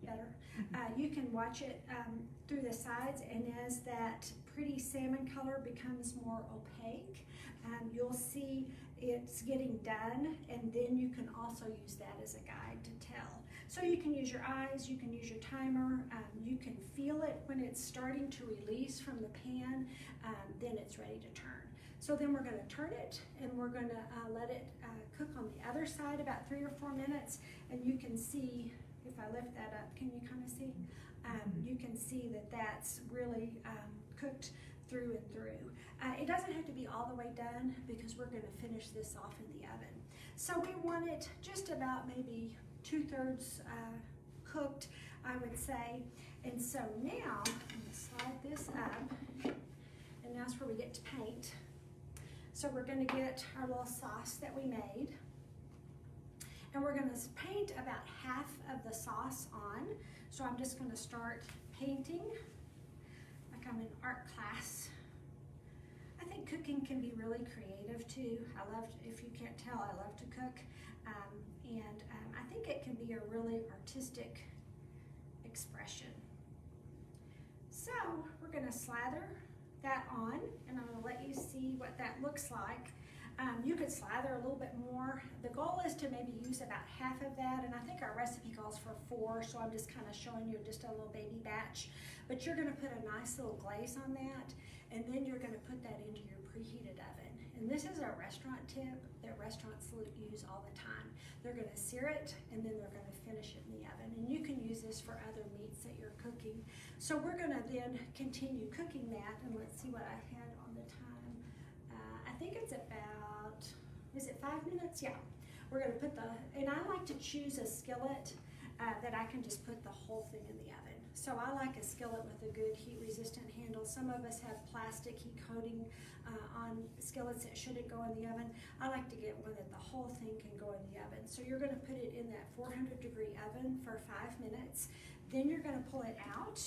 better. You can watch it through the sides, and as that pretty salmon color becomes more opaque, you'll see it's getting done, and then you can also use that as a guide to tell. So you can use your eyes, you can use your timer, you can feel it when it's starting to release from the pan, then it's ready to turn. So then we're going to turn it, and we're going to let it cook on the other side about 3 or 4 minutes, and you can see, if I lift that up, can you kind of see? You can see that that's really cooked through and through. It doesn't have to be all the way done because we're going to finish this off in the oven. So we want it just about maybe 2/3 cooked, I would say. And so now, I'm going to slide this up, and that's where we get to paint. So we're going to get our little sauce that we made, and we're going to paint about half of the sauce on. So I'm just going to start painting like I'm in art class. I think cooking can be really creative too. If you can't tell, I love to cook, and I think it can be a really artistic expression. So we're going to slather that on, and I'm going to let you see what that looks like. You could slather a little bit more. The goal is to maybe use about half of that, and I think our recipe calls for 4, so I'm just kind of showing you just a little baby batch. But you're going to put a nice little glaze on that, and then you're going to put that into your preheated oven. And And this is a restaurant tip that restaurants use all the time. They're gonna sear it and then they're gonna finish it in the oven. And you can use this for other meats that you're cooking. So we're gonna then continue cooking that, and let's see what I had on the time. I think it's about, is it 5 minutes? Yeah. We're gonna put and I like to choose a skillet that I can just put the whole thing in the oven. So I like a skillet with a good heat resistant handle. Some of us have plastic heat coating on skillets that shouldn't go in the oven. I like to get one that the whole thing can go in the oven. So you're gonna put it in that 400-degree oven for 5 minutes. Then you're gonna pull it out.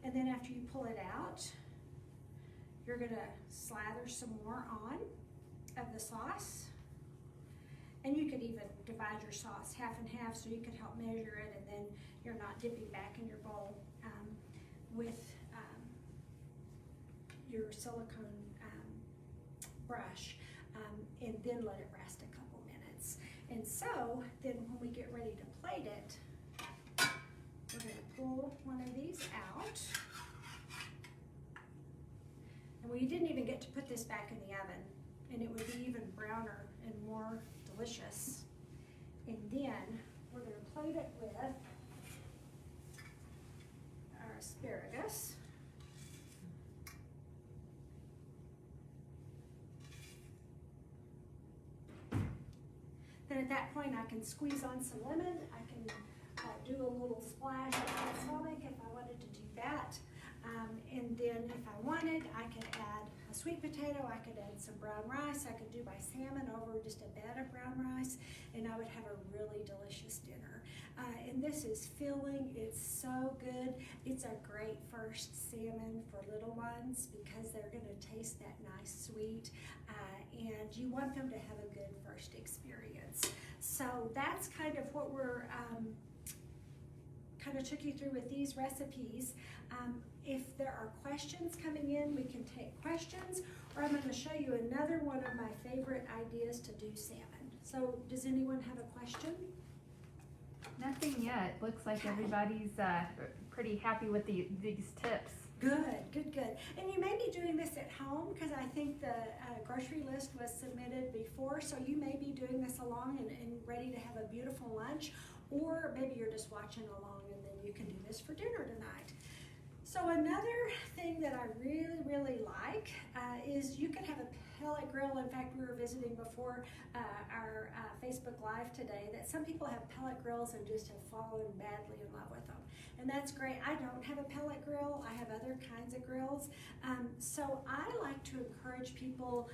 And then after you pull it out, you're gonna slather some more on of the sauce. And you could even divide your sauce half and half so you could help measure it, and then you're not dipping back in your bowl with your silicone brush, and then let it rest a couple minutes. And so then when we get ready to plate it, we're going to pull one of these out. And we didn't even get to put this back in the oven, and it would be even browner and more delicious. And then we're going to plate it with our asparagus. Then at that point I can squeeze on some lemon. I can do a little splash of balsamic if I wanted to do that. And then if I wanted, I could add a sweet potato, I could add some brown rice, I could do my salmon over just a bed of brown rice, and I would have a really delicious dinner. And this is filling, it's so good. It's a great first salmon for little ones because they're gonna taste that nice sweet, and you want them to have a good first experience. So that's kind of what we're kind of took you through with these recipes. If there are questions coming in, we can take questions, or I'm going to show you another one of my favorite ideas to do salmon. So does anyone have a question? Nothing yet. Looks like everybody's pretty happy with these tips. Good, good, good. And you may be doing this at home because I think the grocery list was submitted before, so you may be doing this along and ready to have a beautiful lunch, or maybe you're just watching along and then you can do this for dinner tonight. So another thing that I really, really like is you can have a pellet grill. In fact, we were visiting before our Facebook Live today that some people have pellet grills and just have fallen badly in love with them. And that's great. I don't have a pellet grill. I have other kinds of grills. So I like to encourage people,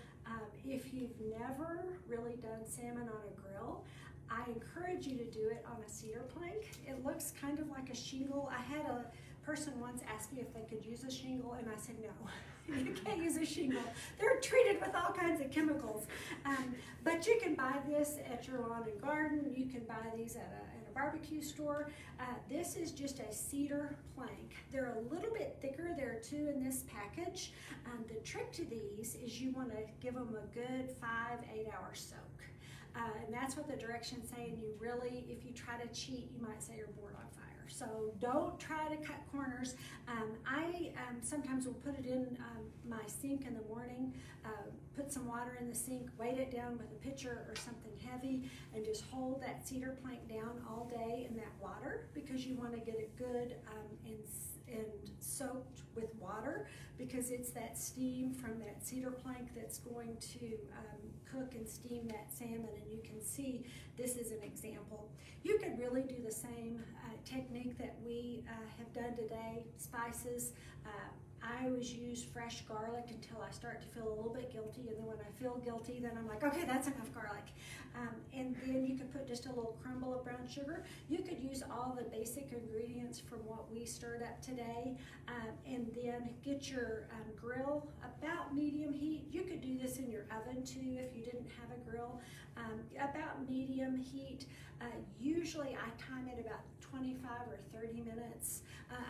if you've never really done salmon on a grill, I encourage you to do it on a cedar plank. It looks kind of like a shingle. I had a person once asked me if they could use a shingle, and I said no, you can't use a shingle. They're treated with all kinds of chemicals. But you can buy this at your lawn and garden. You can buy these at a barbecue store. This is just a cedar plank. They're a little bit thicker. There are 2 in this package. The trick to these is you want to give them a good 5-8 hour soak. And that's what the directions say, and you really, if you try to cheat, you might set your board on fire. So don't try to cut corners. I sometimes will put it in my sink in the morning, put some water in the sink, weight it down with a pitcher or something heavy, and just hold that cedar plank down all day in that water because you want to get it good and soaked with water, because it's that steam from that cedar plank that's going to cook and steam that salmon. And you can see this is an example. You could really do the same technique that we have done today. Spices. I always use fresh garlic until I start to feel a little bit guilty, and then when I feel guilty, then I'm like, okay, that's enough garlic. And then you could put just a little crumble of brown sugar. You could use all the basic ingredients from what we stirred up today, and then get your grill about medium heat. You could do this in your oven too if you didn't have a grill. About medium heat. Usually I time it about 25 or 30 minutes.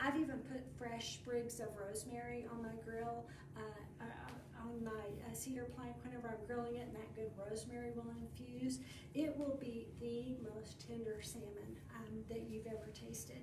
I've even put fresh sprigs of rosemary on my grill, on my cedar plank whenever I'm grilling it, and that good rosemary will infuse. It will be the most tender salmon that you've ever tasted.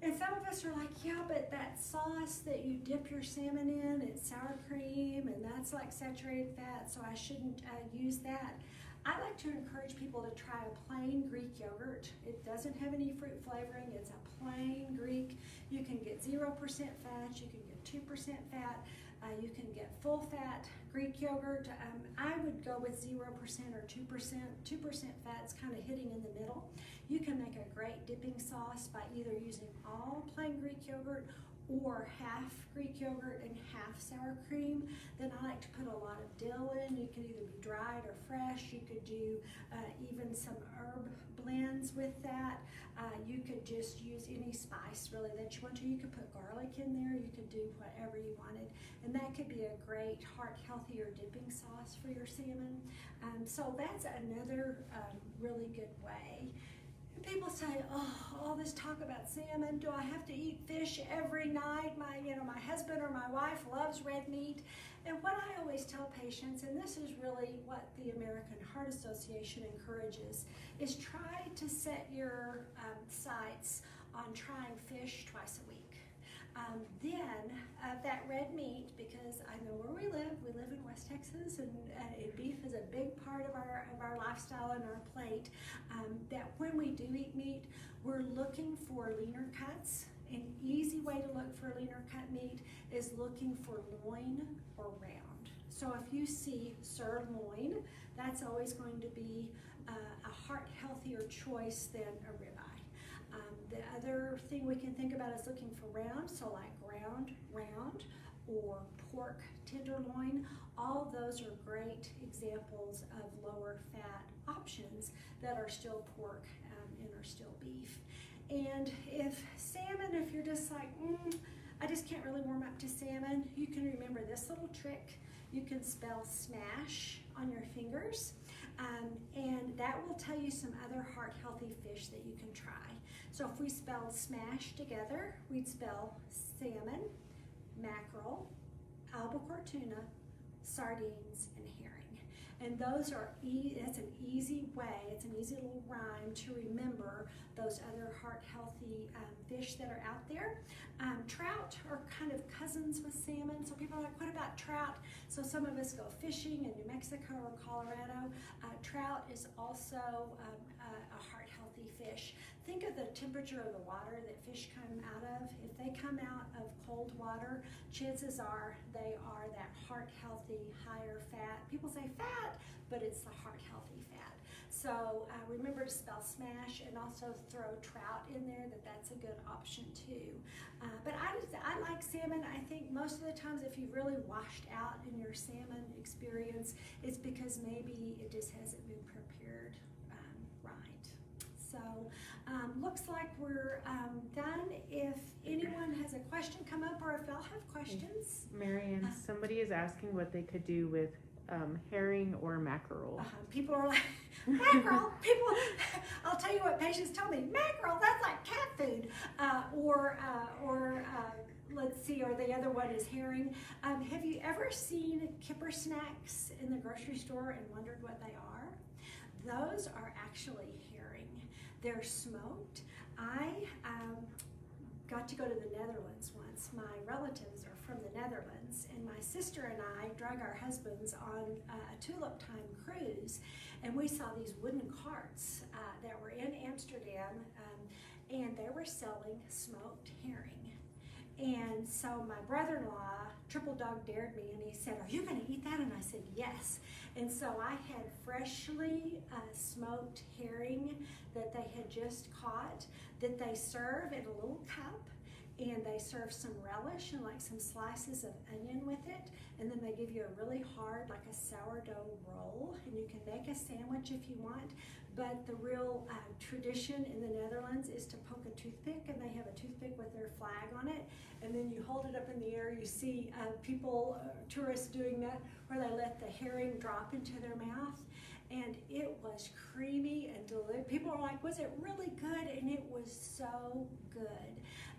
And some of us are like, yeah, but that sauce that you dip your salmon in, it's sour cream, and that's like saturated fat, so I shouldn't use that. I like to encourage people to try a plain Greek yogurt. It doesn't have any fruit flavoring. It's a plain Greek. You can get 0% fat. You can get 2% fat. You can get full fat Greek yogurt. I would go with 0% or 2%. 2% fat's kind of hitting in the middle. You can make a great dipping sauce by either using all plain Greek yogurt or half Greek yogurt and half sour cream. Then I like to put a lot of dill in. You could either be dried or fresh. You could do even some herb blends with that. You could just use any spice really that you want to. You could put garlic in there. You could do whatever you wanted. And that could be a great heart healthier dipping sauce for your salmon. So that's another really good way. People say, oh, all this talk about salmon, do I have to eat fish every night? My husband or my wife loves red meat. And what I always tell patients, and this is really what the American Heart Association encourages, is try to set your sights on trying fish twice a week. Then that red meat, because I know where we live in West Texas, and beef is a big part of our lifestyle and our plate, that when we do eat meat, we're looking for leaner cuts. An easy way to look for leaner cut meat is looking for loin or round. So if you see sirloin, that's always going to be a heart healthier choice than a ribeye. The other thing we can think about is looking for round, so like round, or pork tenderloin. All those are great examples of lower fat options that are still pork and are still beef. And if you're just like, I just can't really warm up to salmon, you can remember this little trick. You can spell smash on your fingers, and that will tell you some other heart healthy fish that you can try. So if we spelled smash together, we'd spell salmon, mackerel, albacore tuna, sardines, and herring. And those are, that's an easy way, it's an easy little rhyme to remember those other heart healthy fish that are out there. Trout are kind of cousins with salmon, so people are like, what about trout? So some of us go fishing in New Mexico or Colorado. Trout is also a heart healthy fish. Think of the temperature of the water that fish come out of. If they come out of cold water, chances are they are that heart healthy, higher fat. People say fat, but it's the heart healthy fat. So remember to spell smash, and also throw trout in there, that's a good option too. But I like salmon. I think most of the times if you've really washed out in your salmon experience, it's because maybe it just hasn't been prepared right. So looks like we're done. If anyone has a question come up, or if y'all have questions. Marianne, somebody is asking what they could do with herring or mackerel. People are like, mackerel, I'll tell you what patients tell me, mackerel, that's like cat food. Let's see, or the other one is herring. Have you ever seen kipper snacks in the grocery store and wondered what they are? Those are actually herring. They're smoked. I got to go to the Netherlands once. My relatives are from the Netherlands, and my sister and I drug our husbands on a tulip time cruise, and we saw these wooden carts that were in Amsterdam, and they were selling smoked herring. And so my brother-in-law triple dog dared me, and he said, are you going to eat that? And I said, yes. And so I had freshly smoked herring that they had just caught, that they serve in a little cup, and they serve some relish and like some slices of onion with it, and then they give you a really hard, like a sourdough roll, and you can make a sandwich if you want. But the real tradition in the Netherlands is to poke a toothpick, and they have a toothpick with their flag on it, and then you hold it up in the air. You see people, tourists doing that, where they let the herring drop into their mouth, and it was creamy and delicious. People are like, was it really good? And it was so good.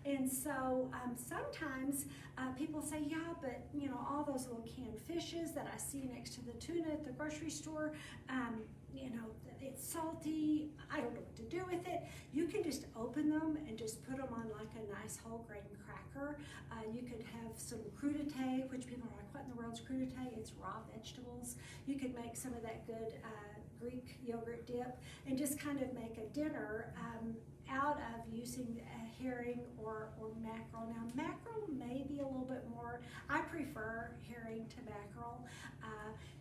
And so sometimes people say, yeah, but all those little canned fishes that I see next to the tuna at the grocery store, you know, it's salty, I don't know what to do with it. You can just open them and just put them on like a nice whole grain cracker. You could have some crudité, which people are like, what in the world's crudité? It's raw vegetables. You could make some of that good Greek yogurt dip and just kind of make a dinner out of using herring or mackerel. Now mackerel may be a little bit more, I prefer herring to mackerel.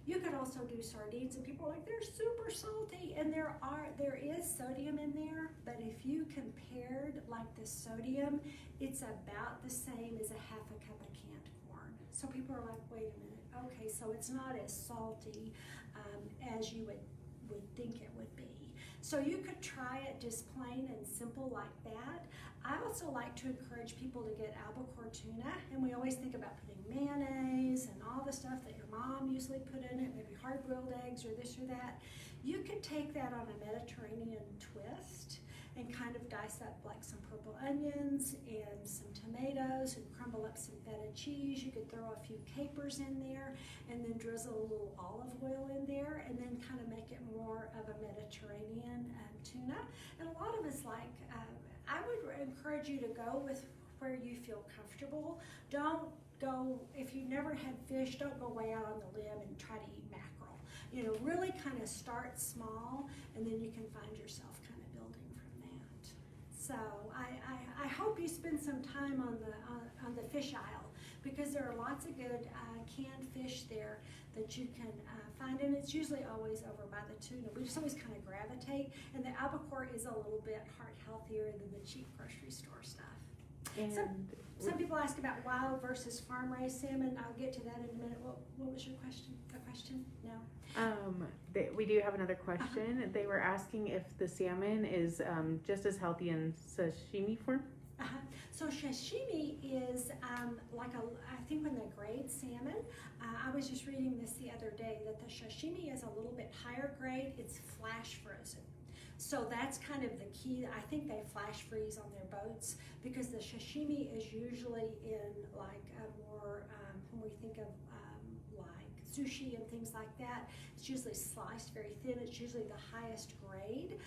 You could also do sardines, and people are like, they're super salty, and there is sodium in there, but if you compared like the sodium, it's about the same as a half a cup of canned corn. So people are like, wait a minute, okay, so it's not as salty as you would think it would be. So you could try it just plain and simple like that. I also like to encourage people to get albacore tuna, and we always think about putting mayonnaise and all the stuff that your mom usually put in it, maybe hard-boiled eggs or this or that. You could take that on a Mediterranean twist and kind of dice up like some purple onions and some tomatoes and crumble up some feta cheese. You could throw a few capers in there and then drizzle a little olive oil in there and then kind of make it more of a Mediterranean tuna. And a lot of us like, I would encourage you to go with where you feel comfortable. Don't go, if you've never had fish, don't go way out on the limb and try to eat mackerel. You know, really kind of start small, and then you can find yourself kind of building from that. So I hope you spend some time on the fish aisle, because there are lots of good canned fish there that you can find, and it's usually always over by the tuna. We just always kind of gravitate, and the albacore is a little bit heart healthier than the cheap grocery store stuff. And some people ask about wild versus farm-raised salmon. I'll get to that in a minute. What was your question? A question? No? We do have another question. They were asking if the salmon is just as healthy in sashimi form. So sashimi is I think when they grade salmon, I was just reading this the other day, that the sashimi is a little bit higher grade. It's flash frozen. So that's kind of the key. I think they flash freeze on their boats, because the sashimi is usually in like a more, when we think of like sushi and things like that, it's usually sliced very thin. It's usually the highest grade.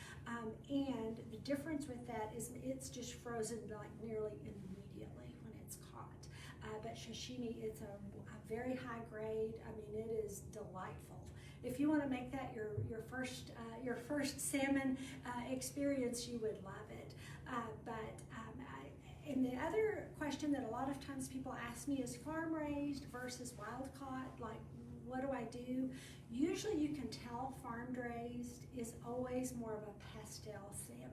And the difference with that is it's just frozen like nearly immediately when it's caught. But sashimi, it's a very high grade. I mean, it is delightful. If you want to make that your first salmon experience, you would love it. And the other question that a lot of times people ask me is farm raised versus wild caught. Like, what do I do? Usually you can tell farm raised is always more of a pastel salmon.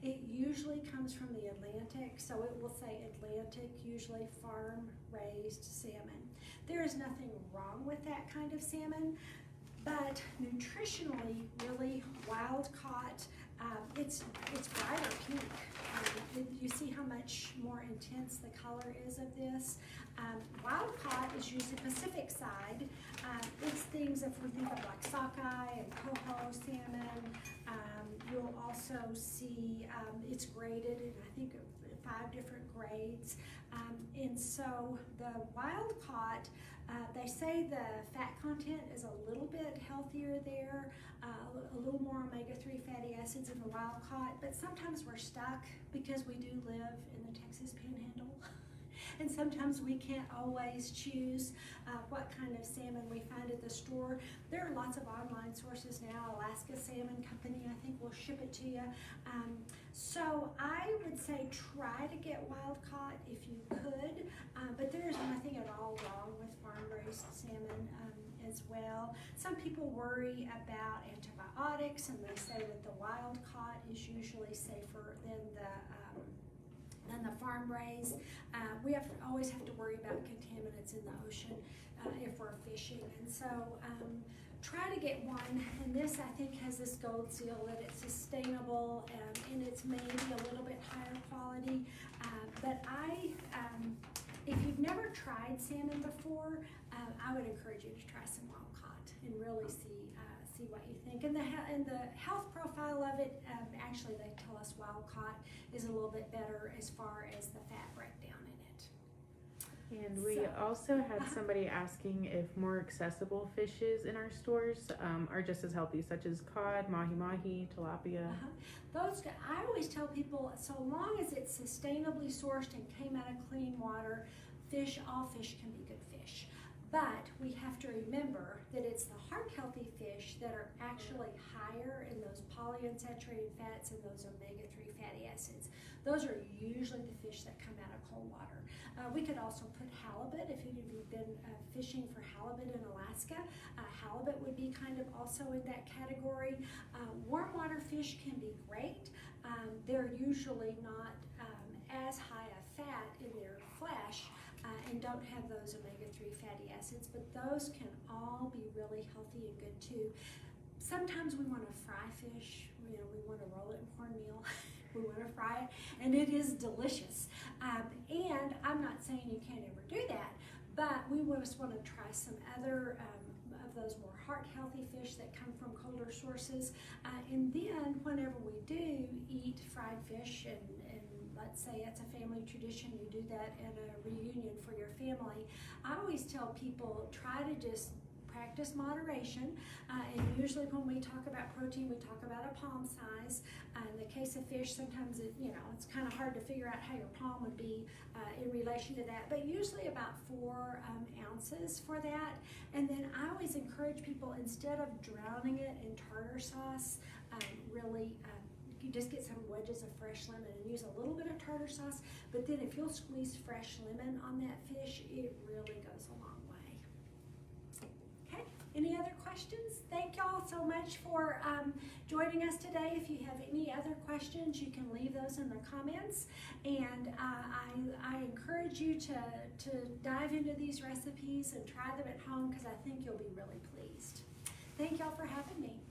It usually comes from the Atlantic, so it will say Atlantic, usually farm raised salmon. There is nothing wrong with that kind of salmon, but nutritionally, really, wild caught, it's brighter pink. You see how much more intense the color is of this. Wild caught is usually Pacific side. It's things, if we think of like sockeye and coho salmon, you'll also see it's graded in, I think, 5 different grades. And so the wild caught, they say the fat content is a little bit healthier there, a little more omega-3 fatty acids in the wild caught, but sometimes we're stuck because we do live in the Texas Panhandle. And sometimes we can't always choose what kind of salmon we find at the store. There are lots of online sources now. Alaska Salmon Company, I think, will ship it to you. So I would say try to get wild caught if you could, but there is nothing at all wrong with farm-raised salmon as well. Some people worry about antibiotics, and they say that the wild caught is usually safer than the farm raised. We always have to worry about contaminants in the ocean if we're fishing, and so try to get one. And this, I think, has this gold seal that it's sustainable, and it's maybe a little bit higher quality. But if you've never tried salmon before, I would encourage you to try some wild caught and really see what you think. And the health profile of it, actually they tell us wild caught is a little bit better as far as the fat breakdown in it. And we So- also had somebody asking if more accessible fishes in our stores are just as healthy, such as cod, mahi-mahi, tilapia. I always tell people, so long as it's sustainably sourced and came out of clean water, all fish can be good fish. But we have to remember that it's the heart-healthy fish that are actually higher in those polyunsaturated fats and those omega-3 fatty acids. Those are usually the fish that come out of cold water. We could also put halibut, if you've been fishing for halibut in Alaska. Halibut would be kind of also in that category. Warm water fish can be great. They're usually not as high a fat in their flesh and don't have those omega-3 fatty acids, but those can all be really healthy and good too. Sometimes we want to fry fish, we want to roll it in cornmeal. We want to fry it, and it is delicious. And I'm not saying you can't ever do that, but we just want to try some other of those more heart-healthy fish that come from colder sources. And then whenever we do eat fried fish, and let's say it's a family tradition, you do that at a reunion for your family, I always tell people, try to just practice moderation, and usually when we talk about protein, we talk about a palm size. In the case of fish, sometimes it's kind of hard to figure out how your palm would be in relation to that, but usually about 4 ounces for that. And then I always encourage people, instead of drowning it in tartar sauce, you just get some wedges of fresh lemon and use a little bit of tartar sauce, but then if you'll squeeze fresh lemon on that fish, it really goes a long way. Okay, any other questions? Thank y'all so much for joining us today. If you have any other questions, you can leave those in the comments. And I encourage you to dive into these recipes and try them at home, because I think you'll be really pleased. Thank y'all for having me.